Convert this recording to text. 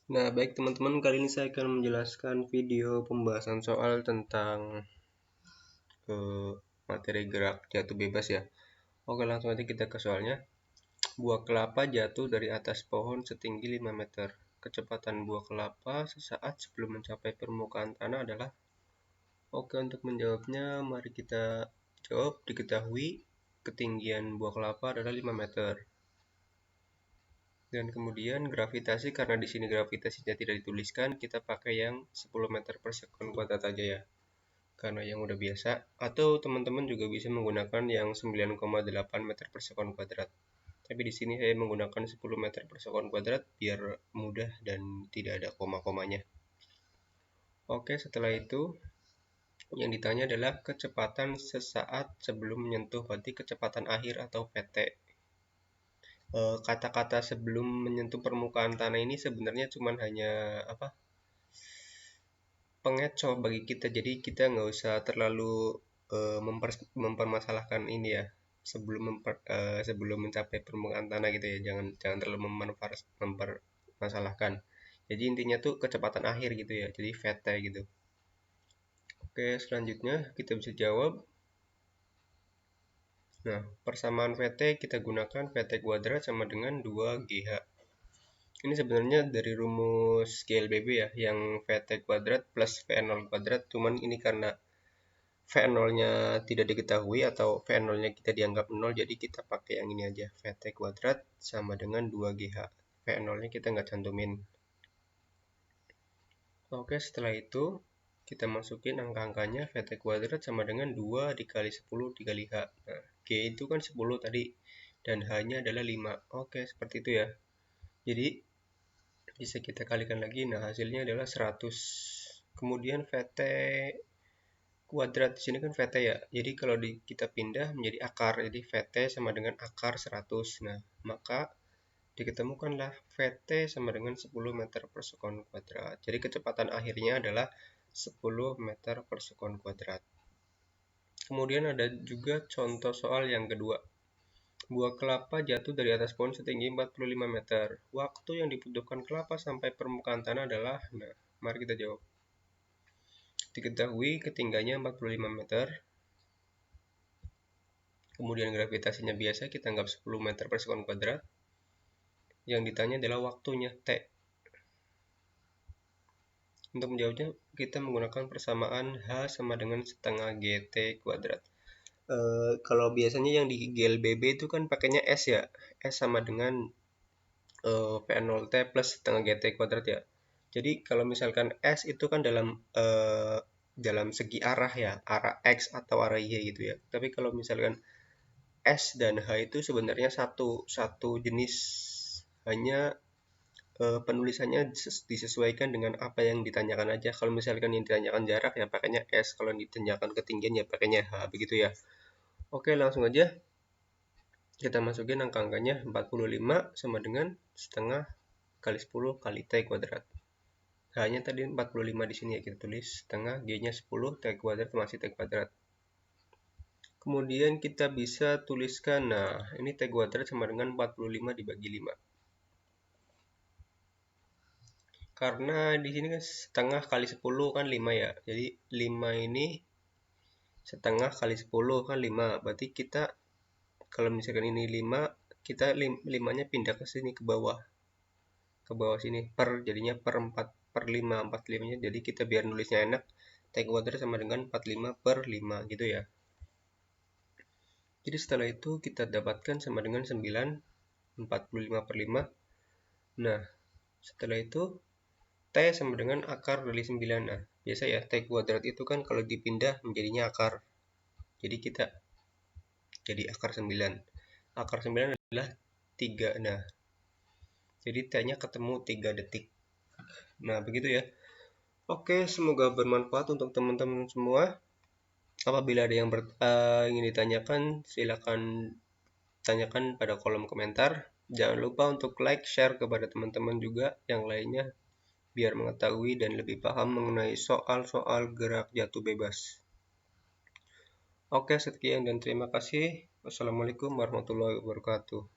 Nah, baik teman-teman, kali ini saya akan menjelaskan video pembahasan soal tentang materi gerak jatuh bebas ya. Oke, langsung aja kita ke soalnya. Buah kelapa jatuh dari atas pohon setinggi 5 meter. Kecepatan buah kelapa sesaat sebelum mencapai permukaan tanah adalah. Oke, untuk menjawabnya, mari kita jawab. Diketahui ketinggian buah kelapa adalah 5 meter. Dan kemudian gravitasi, karena di sini gravitasinya tidak dituliskan, kita pakai yang 10 meter per sekon kuadrat aja ya, karena yang udah biasa. Atau teman-teman juga bisa menggunakan yang 9,8 meter per sekon kuadrat. Tapi di sini saya menggunakan 10 meter per sekon kuadrat biar mudah dan tidak ada koma-komanya. Oke, setelah itu yang ditanya adalah kecepatan sesaat sebelum menyentuh, berarti kecepatan akhir atau VT. Kata-kata sebelum menyentuh permukaan tanah ini sebenarnya cuma hanya pengecoh bagi kita, jadi kita nggak usah terlalu mempermasalahkan ini ya, sebelum mencapai permukaan tanah gitu ya, jangan terlalu mempermasalahkan. Jadi intinya tuh kecepatan akhir gitu ya, jadi VT gitu. Oke, selanjutnya kita bisa jawab. Nah, persamaan VT kita gunakan VT kuadrat sama dengan 2GH. Ini sebenarnya dari rumus GLBB ya, yang VT kuadrat plus V0 kuadrat, cuman ini karena V0-nya tidak diketahui atau V0-nya kita dianggap 0, jadi kita pakai yang ini aja, VT kuadrat sama dengan 2GH. V0-nya kita nggak cantumin. Oke, setelah itu kita masukin angka-angkanya. VT kuadrat sama dengan 2 dikali 10 dikali H. Nah, G itu kan 10 tadi, dan H-nya adalah 5. Oke, seperti itu ya. Jadi bisa kita kalikan lagi. Nah, hasilnya adalah 100. Kemudian VT kuadrat di sini kan VT ya. Jadi kalau kita pindah menjadi akar, jadi VT sama dengan akar 100. Nah, maka diketemukanlah VT sama dengan 10 meter per sekon kuadrat. Jadi kecepatan akhirnya adalah 10 meter per sekon kuadrat. Kemudian ada juga contoh soal yang kedua. Buah kelapa jatuh dari atas pohon setinggi 45 meter. Waktu yang dibutuhkan kelapa sampai permukaan tanah adalah, nah, mari kita jawab. Diketahui ketinggiannya 45 meter. Kemudian gravitasinya biasa, kita anggap 10 meter per sekon kuadrat. Yang ditanya adalah waktunya, T. Untuk menjawabnya, kita menggunakan persamaan H sama dengan setengah GT kuadrat. Kalau biasanya yang di GLBB itu kan pakainya S ya. S sama dengan V0T plus setengah GT kuadrat ya. Jadi kalau misalkan S itu kan dalam segi arah ya, arah X atau arah Y gitu ya. Tapi kalau misalkan S dan H itu sebenarnya satu jenis, hanya penulisannya disesuaikan dengan apa yang ditanyakan aja. Kalau misalkan yang ditanyakan jarak ya pakainya S, kalau yang ditanyakan ketinggian ya pakainya H, begitu ya. Oke, langsung aja kita masukin angka-angkanya. 45 sama dengan setengah kali 10 kali T kuadrat. H-nya tadi 45 di sini ya, kita tulis setengah, G-nya 10, T kuadrat masih T kuadrat. Kemudian kita bisa tuliskan, nah ini T kuadrat sama dengan 45 dibagi 5. Karena di sini kan setengah kali 10 kan 5 ya. Jadi 5 ini setengah kali 10 kan 5. Berarti kita kalau misalkan ini 5, kita 5-nya pindah ke sini ke bawah. Ke bawah sini per, jadinya per 4 per 5. 45-nya jadi kita biar nulisnya enak, T kuadrat sama dengan 45 per 5 gitu ya. Jadi setelah itu kita dapatkan sama dengan 9, 45 per 5. Nah, setelah itu T sama dengan akar dari 9. Nah, biasa ya, T kuadrat itu kan kalau dipindah menjadinya akar. Jadi kita jadi akar 9. Akar 9 adalah 3. Nah, jadi T-nya ketemu 3 detik. Nah, begitu ya. Oke, semoga bermanfaat untuk teman-teman semua. Apabila ada yang ingin ditanyakan, silakan tanyakan pada kolom komentar. Jangan lupa untuk like, share kepada teman-teman juga yang lainnya, biar mengetahui dan lebih paham mengenai soal-soal gerak jatuh bebas. Oke, sekian dan terima kasih. Wassalamualaikum warahmatullahi wabarakatuh.